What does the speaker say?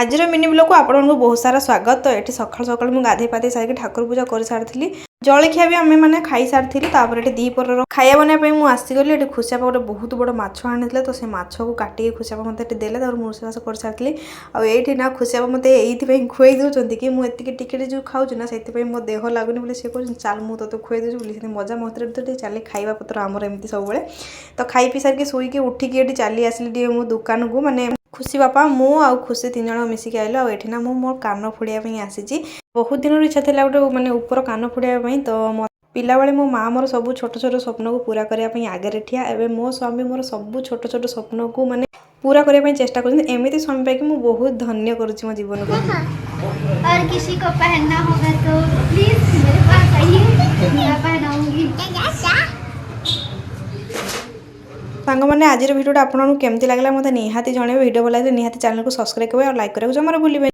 आज mini blog को आपको बहुत सारा स्वागत। तो ये सकाल सकाल मुझे गाधे पाधे सारी ठाकुर पूजा कर सारी जलखिया भी आम मैंने खाई सारी ये दीपर खाया बनाई मुझे आसीगली ये खुशिया गोटे बहुत बड़ माछ आनी तो से माछ को काटिक खुशिया मत देले रोषेबास कर सारी आईटी ना खुशिया मत ये खुई दूसरी कि मुझे टिके जो खाऊँ ना से मो देह लगुनि बोले सी कह चल मुझे तो खुई दूसरी मजा मस्ती तो चल खाଇବା पत्र आमर एमती सब तो खाई पी सारिक शोक उठिकी ये चली आसली मो दुकान को माने खुशी बापा मु आउ खुशी 3 जन मिसिक आइल आठ ना मो मोर कान फोड़ापी आसी बहुत दिन इच्छा था गोटे माने ऊपर कान फोड़ापी तो पिला बेले मो माँ मोर सब छोट छोट स्वप्न को पूरा करने आगे ठिया एवं मो स्वामी मोर सब छोट छोट स्वप्न को माने पूरा करने चेष्टा करमती स्वामी पाई मुझे बहुत धन्य करुँच मो जीवन को। और किसी को पहनना होगा तो प्लीज मेरे पास आइए, मैं पहनाऊंगी। सांग मैंने आज भिडियो आपको केमती लगे मतलब निहाती जन भिडियो भल लगे निहाती चैनल को सब्सक्राइब करेंगे और लाइक करेंगे जमार भूलें।